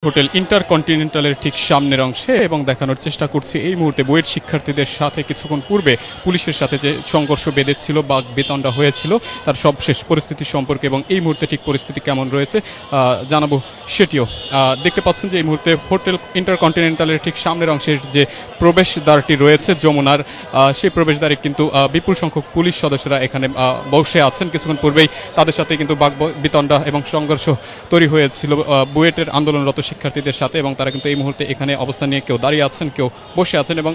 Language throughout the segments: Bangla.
হোটেল ইন্টারকন্টিনেন্টালের ঠিক সামনের অংশে এবং দেখানোর চেষ্টা করছি এই মুহূর্তে বুয়েট শিক্ষার্থীদের সাথে কিছুক্ষণ পূর্বে পুলিশের সাথে যে সংঘর্ষ বেঁধেছিল বা বেতনটা হয়েছিল তার সবশেষ পরিস্থিতি সম্পর্কে এবং এই মুহূর্তে ঠিক পরিস্থিতি কেমন রয়েছে জানাবো সেটিও। দেখতে পাচ্ছেন যে এই মুহূর্তে হোটেল ইন্টারকন্টিনেন্টালের ঠিক সামনের অংশের যে প্রবেশদ্বারটি রয়েছে যমুনার, সেই প্রবেশদ্বারে কিন্তু বিপুল সংখ্যক পুলিশ সদস্যরা এখানে বসে আছেন। কিছুক্ষণ পূর্বেই তাদের সাথে কিন্তু বাকবিতণ্ডা এবং সংঘর্ষ তৈরি হয়েছিল বুয়েটের আন্দোলনরত শিক্ষার্থীদের সাথে এবং তারা কিন্তু এই মুহূর্তে এখানে অবস্থান নিয়ে কেউ দাঁড়িয়ে আছেন, কেউ বসে আছেন এবং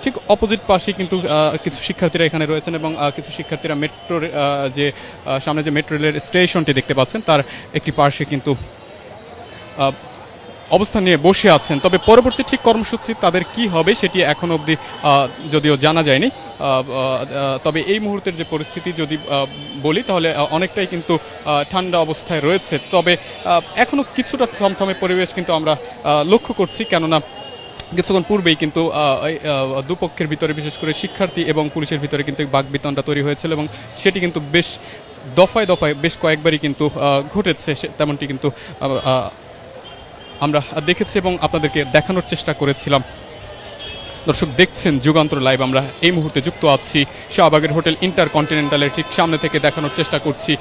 ঠিক অপোজিট পাশে কিন্তু কিছু শিক্ষার্থীরা এখানে রয়েছেন এবং কিছু শিক্ষার্থীরা মেট্রোর যে সামনে যে মেট্রো রেলের স্টেশনটি দেখতে পাচ্ছেন তার একটি পাশে কিন্তু অবস্থান নিয়ে বসে আছেন। তবে পরবর্তী ঠিক কর্মসূচি তাদের কি হবে সেটি এখন অবধি যদিও জানা যায়নি। তবে এই মুহূর্তের যে পরিস্থিতি যদি বলি তাহলে অনেকটাই কিন্তু ঠান্ডা অবস্থায় রয়েছে। তবে এখনও কিছুটা থমথমে পরিবেশ কিন্তু আমরা লক্ষ্য করছি, কেননা কিছুক্ষণ পূর্বেই কিন্তু দুপক্ষের ভিতরে বিশেষ করে শিক্ষার্থী এবং পুলিশের ভিতরে কিন্তু বাকবিতণ্ডা তৈরি হয়েছিল এবং সেটি কিন্তু বেশ দফায় দফায় বেশ কয়েকবারই কিন্তু ঘটেছে, তেমনটি কিন্তু আমরা দেখেছি এবং আপনাদেরকে দেখানোর চেষ্টা করেছিলাম। দর্শক দেখছেন যুগান্তর লাইভ, আমরা এই মুহূর্তে যুক্ত আছি শাহবাগের হোটেল ইন্টারকন্টিনেন্টালের ঠিক সামনে থেকে দেখানোর চেষ্টা করছি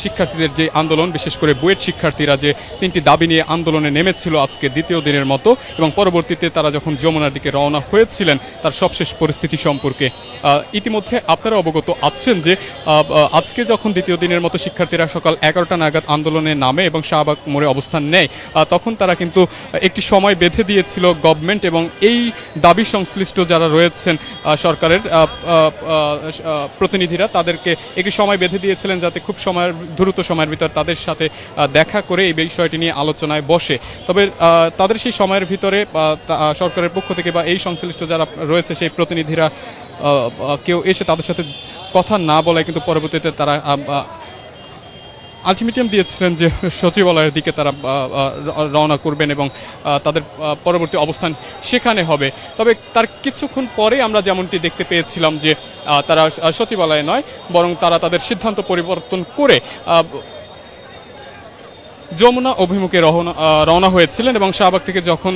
শিক্ষার্থীদের যে আন্দোলন, বিশেষ করে বুয়েট শিক্ষার্থীরা যে তিনটি দাবি নিয়ে আন্দোলনে নেমেছিল আজকে দ্বিতীয় দিনের মতো এবং পরবর্তীতে তারা যখন যমুনার দিকে রওনা হয়েছিলেন তার সবশেষ পরিস্থিতি সম্পর্কে ইতিমধ্যে আপনারা অবগত আছেন যে আজকে যখন দ্বিতীয় দিনের মতো শিক্ষার্থীরা সকাল 11টা নাগাদ আন্দোলনে নামে এবং শাহবাগ মোড়ে অবস্থান নেয়, তখন তারা কিন্তু একটি সময় বেঁধে দিয়েছিল গভর্নমেন্ট এবং এই দাবি সংশ্লিষ্ট যারা রয়েছেন সরকারের প্রতিনিধিরা তাদেরকে একটি সময় বেঁধে দিয়েছিলেন যাতে খুব দ্রুত সময়ের ভিতর তাদের সাথে দেখা করে এই বিষয়টি নিয়ে আলোচনায় বসে। তবে তাদের সেই সময়ের ভিতরে সরকারের পক্ষ থেকে বা এই সংশ্লিষ্ট যারা রয়েছে সেই প্রতিনিধিরা কেউ এসে তাদের সাথে কথা না বলায় কিন্তু পরবর্তীতে তারা আলটিমেটাম দিয়েছিলেন যে সচিবালয়ের দিকে তারা রওনা করবেন এবং তাদের পরবর্তী অবস্থান সেখানে হবে। তবে তার কিছুক্ষণ পরে আমরা যেমনটি দেখতে পেয়েছিলাম যে তারা সচিবালয়ে নয় বরং তারা তাদের সিদ্ধান্ত পরিবর্তন করে যমুনা অভিমুখে রওনা হয়েছিলেন এবং শাহবাগ থেকে যখন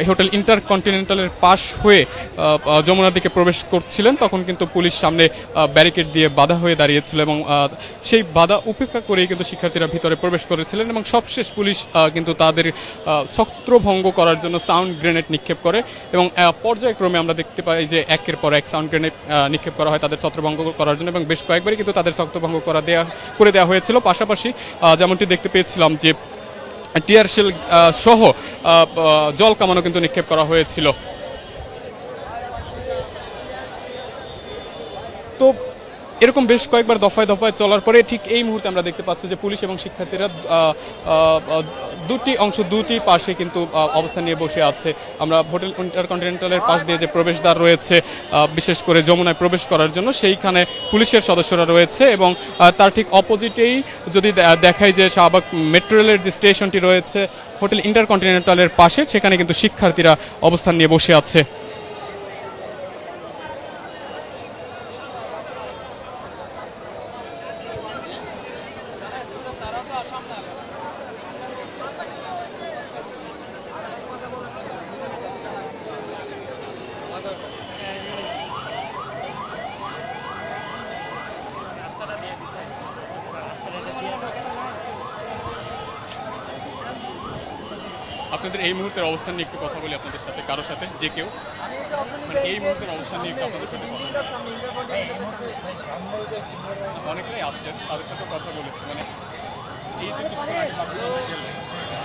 হোটেল ইন্টারকন্টিনেন্টালের পাশ হয়ে যমুনার দিকে প্রবেশ করছিলেন তখন কিন্তু পুলিশ সামনে ব্যারিকেড দিয়ে বাধা হয়ে দাঁড়িয়েছিল এবং সেই বাধা উপেক্ষা করেই কিন্তু শিক্ষার্থীরা ভিতরে প্রবেশ করেছিলেন এবং সবশেষ পুলিশ কিন্তু তাদের ছত্রভঙ্গ করার জন্য সাউন্ড গ্রেনেড নিক্ষেপ করে এবং পর্যায়ক্রমে আমরা দেখতে পাই যে একের পর এক সাউন্ড গ্রেনেড নিক্ষেপ করা হয় তাদের ছত্রভঙ্গ করার জন্য এবং বেশ কয়েকবারই কিন্তু তাদের ছত্রভঙ্গ করে দেওয়া হয়েছিল। পাশাপাশি যেমনটি দেখতে পেয়েছিলাম যে টিয়ার শেল সহ জল কামানো কিন্তু নিক্ষেপ করা হয়েছিল। তো এরকম বেশ কয়েকবার দফায় দফায় চলার পরে ঠিক এই মুহূর্তে আমরা দেখতে পাচ্ছি যে পুলিশ এবং শিক্ষার্থীরা দুটি পাশে কিন্তু অবস্থান নিয়ে বসে আছে। আমরা হোটেল ইন্টারকন্টিনেন্টালের পাশ দিয়ে যে প্রবেশদ্বার রয়েছে বিশেষ করে যমুনায় প্রবেশ করার জন্য সেইখানে পুলিশের সদস্যরা রয়েছে এবং তার ঠিক অপোজিটেই যদি দেখাই যে শাহবাগ মেট্রো রেলের যে স্টেশনটি রয়েছে হোটেল ইন্টারকন্টিনেন্টালের পাশে সেখানে কিন্তু শিক্ষার্থীরা অবস্থান নিয়ে বসে আছে। আপনাদের এই মুহূর্তের অবস্থান নিয়ে একটু কথা বলি আপনাদের সাথে, কারোর সাথে যে কেউ মানে এই মুহূর্তের অবস্থান নিয়ে একটু আপনাদের সাথে কথা বলি। অনেকেই আছেন তাদের সাথে কথা বলেছি, মানে এই যে কিছু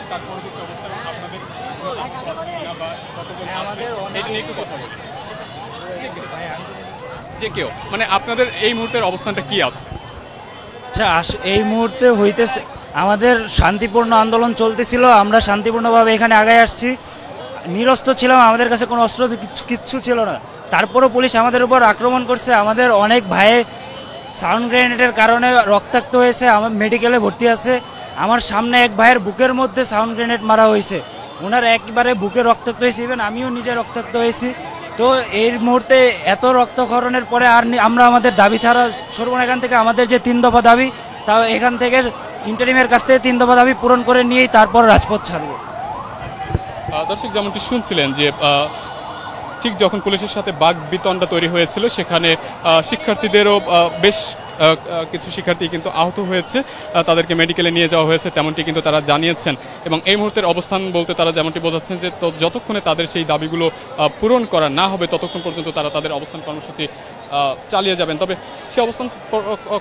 তার পরবর্তী অবস্থান আপনাদের বা কতজন এটা নিয়ে একটু কথা বলি যে কেউ মানে আপনাদের এই মুহূর্তের অবস্থানটা কি আছে? আচ্ছা, এই মুহূর্তে হইতেছে আমাদের শান্তিপূর্ণ আন্দোলন চলতেছিল, আমরা শান্তিপূর্ণভাবে এখানে আগায় আসছি, নিরস্ত্র ছিলাম, আমাদের কাছে কোনো অস্ত্র কিচ্ছু ছিল না। তারপরও পুলিশ আমাদের উপর আক্রমণ করছে, আমাদের অনেক ভাই সাউন্ড গ্রেনেডের কারণে রক্তাক্ত হয়েছে, আমার মেডিকেলে ভর্তি আছে। আমার সামনে এক ভাইয়ের বুকের মধ্যে সাউন্ড গ্রেনেড মারা হয়েছে, ওনার একবারে বুকে রক্তাক্ত হয়েছে, ইভেন আমিও নিজে রক্তাক্ত হয়েছি। তো এই মুহূর্তে এত রক্তক্ষরণের পরে আর আমরা আমাদের দাবি ছাড়া সরব না এখান থেকে। আমাদের যে 3 দফা দাবি তাও এখান থেকে ইন্টারিমের কাছ থেকে 3 দফা দাবি পূরণ করে নিয়েই তারপর রাজপথ ছাড়ব। দর্শক যেমনটি শুনছিলেন যে ঠিক যখন পুলিশের সাথে বাক বিতণ্ডা তৈরি হয়েছিল সেখানে শিক্ষার্থীদেরও বেশ কিছু শিক্ষার্থী কিন্তু আহত হয়েছে, তাদেরকে মেডিকেলে নিয়ে যাওয়া হয়েছে তেমনটি কিন্তু তারা জানিয়েছেন। এবং এই মুহূর্তের অবস্থান বলতে তারা যেমনটি বোঝাচ্ছেন যে যতক্ষণে তাদের সেই দাবিগুলো পূরণ করা না হবে ততক্ষণ পর্যন্ত তারা তাদের অবস্থান কর্মসূচি চালিয়ে যাবেন। তবে সেই অবস্থান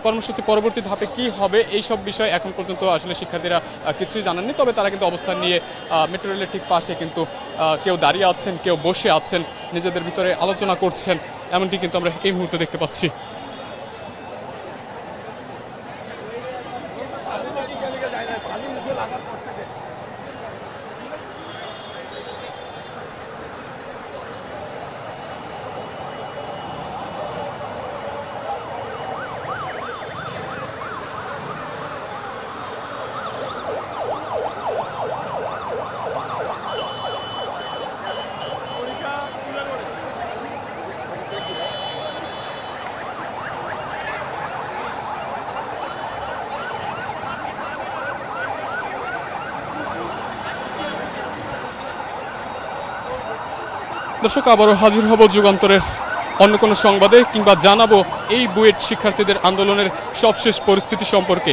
কর্মসূচি পরবর্তী ধাপে কি হবে এই সব বিষয়ে এখন পর্যন্ত আসলে শিক্ষার্থীরা কিছুই জানাননি। তবে তারা কিন্তু অবস্থান নিয়ে মেট্রো রেলের ঠিক পাশে কিন্তু কেউ দাঁড়িয়ে আছেন, কেউ বসে আছেন, নিজেদের ভিতরে আলোচনা করছেন, এমনটি কিন্তু আমরা এই মুহূর্তে দেখতে পাচ্ছি। দর্শক আবারও হাজির হব যুগান্তরের অন্য কোনো সংবাদে, কিংবা জানাবো এই বুয়েট শিক্ষার্থীদের আন্দোলনের সবশেষ পরিস্থিতি সম্পর্কে।